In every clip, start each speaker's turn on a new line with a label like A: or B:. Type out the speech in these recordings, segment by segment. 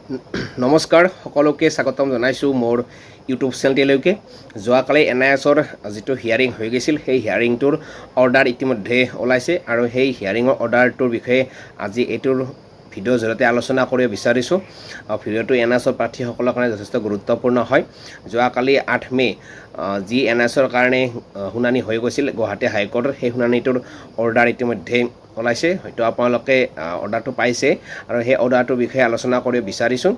A: নমস্কাৰ সকলোকে স্বাগতম জনাইছোঁ মোৰ ইউটিউব চেনেলটিলৈকে। যোৱাকালি NISৰ যিটো হিয়াৰিং হৈ গৈছিল সেই হিয়াৰিংটোৰ অৰ্ডাৰ ইতিমধ্যে ওলাইছে আৰু সেই হিয়াৰিঙৰ অৰ্ডাৰটোৰ বিষয়ে আজি এইটোৰ ভিডিঅ'ৰ জৰিয়তে আলোচনা কৰিব বিচাৰিছোঁ। ভিডিঅ'টো NISৰ প্ৰাৰ্থীসকলৰ কাৰণে যথেষ্ট গুৰুত্বপূৰ্ণ হয়। যোৱাকালি 8 মে যি NISৰ কাৰণে শুনানি হৈ গৈছিল গুৱাহাটী হাইকোৰ্টৰ, সেই শুনানিটোৰ অৰ্ডাৰ ইতিমধ্যে ওলাইছে। হয়তো আপোনালোকে অৰ্ডাৰটো পাইছে আৰু সেই অৰ্ডাৰটোৰ বিষয়ে আলোচনা কৰিব বিচাৰিছোঁ।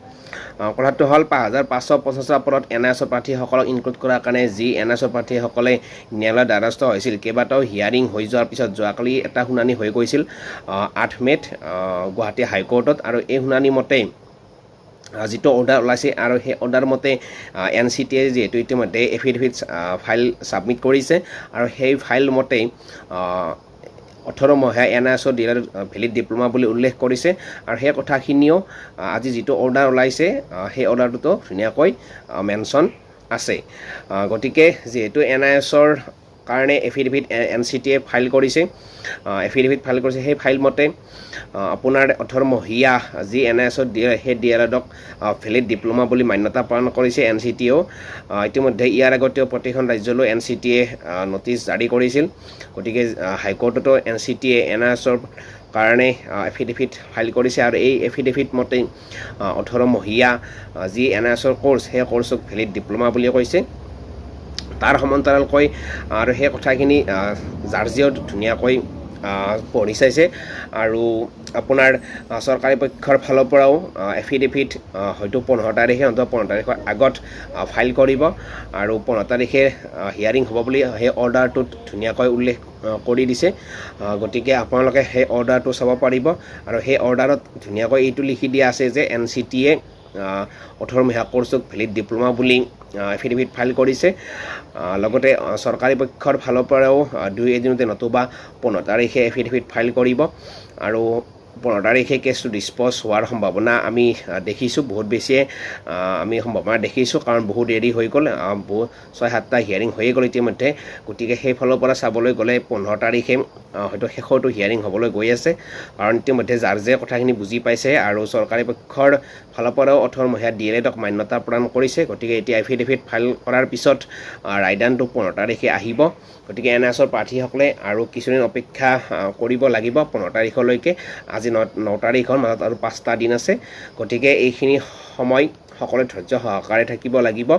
A: কথাটো হ'ল 5550টা পদত NISৰ প্ৰাৰ্থীসকলক ইনক্লুড কৰাৰ কাৰণে যি NISৰ প্ৰাৰ্থীসকলে ন্যায়ালয়ৰ দ্বাৰস্থ হৈছিল, কেইবাটাও হিয়াৰিং হৈ যোৱাৰ পিছত যোৱাকালি এটা শুনানি হৈ গৈছিল 8 মে'ত গুৱাহাটী হাইকোৰ্টত। আৰু এই শুনানি মতে যিটো অৰ্ডাৰ ওলাইছে আৰু সেই অৰ্ডাৰ মতে NCTয়ে যিহেতু ইতিমধ্যে এফিডেভিট ফাইল ছাবমিট কৰিছে আৰু সেই ফাইল মতে 18 মহীয়া NISৰ ভেলিড ডিপ্ল'মা বুলি উল্লেখ কৰিছে। আৰু সেই কথাখিনিও আজি যিটো অৰ্ডাৰ ওলাইছে সেই অৰ্ডাৰটোতো ধুনীয়াকৈ মেনশ্যন আছে। গতিকে যিহেতু NISৰ কাৰণে এফিডেভিট NCTয়ে ফাইল কৰিছে, সেই ফাইল মতে আপোনাৰ 18 মহীয়া যি NISৰ সেই DLEDক ভেলিড ডিপ্ল'মা বুলি মান্যতা প্ৰদান কৰিছে NCTয়েও। ইতিমধ্যে ইয়াৰ আগতেও প্ৰতিখন ৰাজ্যলৈ NCTয়ে নটিচ জাৰি কৰিছিল। গতিকে হাইকোৰ্টতো NCTয়ে NISৰ কাৰণে এফিডেভিট ফাইল কৰিছে আৰু এই এফিডেভিট মতে 18 মহীয়া যি NISৰ কোৰ্চ, সেই কোৰ্চক ভেলিড ডিপ্ল'মা বুলি কৈছে। তাৰ সমান্তৰালকৈ আৰু সেই কথাখিনি জাৰ্জিয়েও ধুনীয়াকৈ পঢ়ি চাইছে আৰু আপোনাৰ চৰকাৰী পক্ষৰ ফালৰ পৰাও এফিডেভিট হয়তো 15 তাৰিখে, 15 তাৰিখৰ আগত ফাইল কৰিব আৰু 15 তাৰিখে হিয়াৰিং হ'ব বুলি সেই অৰ্ডাৰটোত ধুনীয়াকৈ উল্লেখ কৰি দিছে। গতিকে আপোনালোকে সেই অৰ্ডাৰটো চাব পাৰিব আৰু সেই অৰ্ডাৰত ধুনীয়াকৈ এইটো লিখি দিয়া আছে যে NCTয়ে 18 মহীয়া কোৰ্চক ভেলিড ডিপ্ল'মা বুলি এফিডেভিট ফাইল কৰিছে। লগতে চৰকাৰী পক্ষৰ ফালৰ পৰাও 2 এদিনতে নতুবা 15 তাৰিখে এফিডেভিট ফাইল কৰিব আৰু 15 তাৰিখে কেছটো ডিছপ'জ হোৱাৰ সম্ভাৱনা আমি দেখিছোঁ, বহুত বেছিয়ে আমি সম্ভাৱনা দেখিছোঁ, কাৰণ বহুত দেৰি হৈ গ'ল, 6-7টা হিয়াৰিং হৈয়ে গ'ল ইতিমধ্যে। গতিকে সেইফালৰ পৰা চাবলৈ গ'লে 15 তাৰিখে হয়তো শেষৰটো হিয়াৰিং হ'বলৈ গৈ আছে, কাৰণ ইতিমধ্যে জাৰ্জে কথাখিনি বুজি পাইছে আৰু চৰকাৰী পক্ষৰ ফালৰ পৰাও 18 মহীয়া DLEDক মান্যতা প্ৰদান কৰিছে। গতিকে এতিয়া এফিডেভিট ফাইল কৰাৰ পিছত ৰায়দানটো 15 তাৰিখে আহিব। গতিকে NISৰ প্ৰাৰ্থীসকলে আৰু কিছুদিন অপেক্ষা কৰিব লাগিব 15 তাৰিখলৈকে। আজি 9 তাৰিখৰ মাজত আৰু 5টা দিন আছে। গতিকে এইখিনি সময় সকলোৱে ধৈৰ্য সহকাৰে থাকিব লাগিব।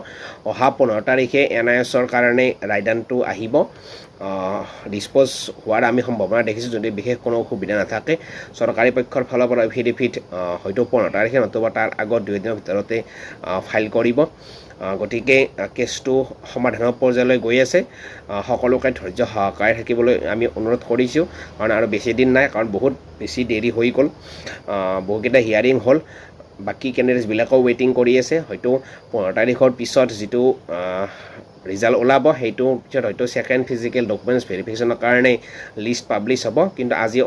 A: অহা 15 তাৰিখে NISৰ কাৰণে ৰায়দানটো আহিব। ডিছপ'জ হোৱাৰ আমি সম্ভাৱনা দেখিছোঁ যদি বিশেষ কোনো অসুবিধা নাথাকে। চৰকাৰী পক্ষৰ ফালৰ পৰা এফিডেভিট হয়তো 15 তাৰিখে নতুবা তাৰ আগত 2 দিনৰ ভিতৰতে ফাইল কৰিব। গতিকে কেছটো সমাধানৰ পৰ্যায়লৈ গৈ আছে। সকলোকে ধৈৰ্য সহকাৰে থাকিবলৈ আমি অনুৰোধ কৰিছোঁ, কাৰণ আৰু বেছি দিন নাই, কাৰণ বহুত বেছি দেৰি হৈ গ'ল, বহুকেইটা হিয়াৰিং হ'ল। বাকী কেণ্ডিডেটছবিলাকেও ৱেইটিং কৰি আছে। হয়তো 15 তাৰিখৰ পিছত যিটো ৰিজাল্ট ওলাব, সেইটোৰ পিছত হয়তো ছেকেণ্ড ফিজিকেল ডকুমেণ্টছ ভেৰিফিকেশ্যনৰ কাৰণে লিষ্ট পাব্লিছ হ'ব। কিন্তু আজি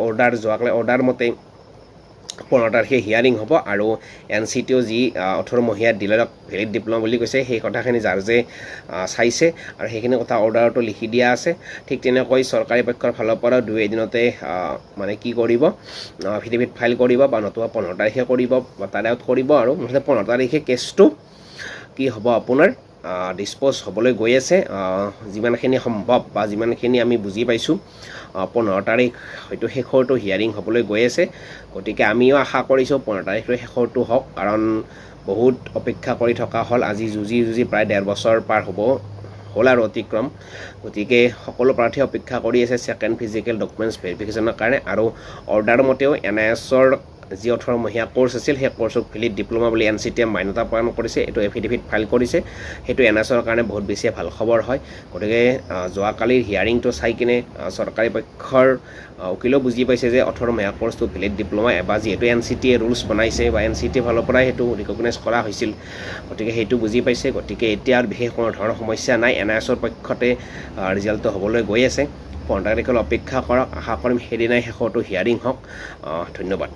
A: যোৱাকালি অৰ্ডাৰ মতে 15 তাৰিখে হিয়াৰিং হ'ব আৰু NCTয়েও যি 18 মহীয়া DLEDক ভেলিড ডিপ্ল'মা বুলি কৈছে সেই কথাখিনি জাৰ্জে চাইছে আৰু সেইখিনি কথা অৰ্ডাৰতো লিখি দিয়া আছে। ঠিক তেনেকৈ চৰকাৰী পক্ষৰ ফালৰ পৰাও 2 এদিনতে মানে কি কৰিব, এফিডেভিট ফাইল কৰিব বা নতুবা 15 তাৰিখে কৰিব বা তাৰে আগত কৰিব। আৰু মুঠতে 15 তাৰিখে কেছটো কি হ'ব আপোনাৰ ডিছপ'জ হ'বলৈ গৈ আছে। যিমানখিনি সম্ভৱ বা যিমানখিনি আমি বুজি পাইছোঁ 15 তাৰিখ হয়তো শেষৰটো হিয়াৰিং হ'বলৈ গৈ আছে। গতিকে আমিও আশা কৰিছোঁ 15 তাৰিখলৈ শেষৰটো হওক, কাৰণ বহুত অপেক্ষা কৰি থকা হ'ল। আজি যুঁজি প্ৰায় 1.5 বছৰ পাৰ হ'ল আৰু অতিক্ৰম। গতিকে সকলো প্ৰাৰ্থী অপেক্ষা কৰি আছে ছেকেণ্ড ফিজিকেল ডকুমেণ্টছ ভেৰিফিকেশ্যনৰ কাৰণে। আৰু অৰ্ডাৰ মতেও NISৰ যি 18 মহীয়া কোৰ্চ আছিল সেই কোৰ্চক ভেলিড ডিপ্ল'মা বুলি NCTয়ে মান্যতা প্ৰদান কৰিছে, এইটো এফিডেভিট ফাইল কৰিছে। সেইটো NISৰ কাৰণে বহুত বেছি ভাল খবৰ হয়। গতিকে যোৱাকালিৰ হিয়াৰিংটো চাই কিনে চৰকাৰী পক্ষৰ উকিলেও বুজি পাইছে যে 18 মহীয়া কোৰ্চটো ভেলিড ডিপ্ল'মা, এবাৰ যিহেতু NCTয়ে ৰুলছ বনাইছে বা NCTৰ ফালৰ পৰাই সেইটো ৰিকগনাইজ কৰা হৈছিল, গতিকে সেইটো বুজি পাইছে। গতিকে এতিয়া আৰু বিশেষ কোনো ধৰণৰ সমস্যা নাই, NISৰ পক্ষতে ৰিজাল্টটো হ'বলৈ গৈ আছে। 15 তাৰিখলৈ অপেক্ষা কৰক, আশা কৰিম সেইদিনাই শেষৰটো হিয়াৰিং হওক। ধন্যবাদ।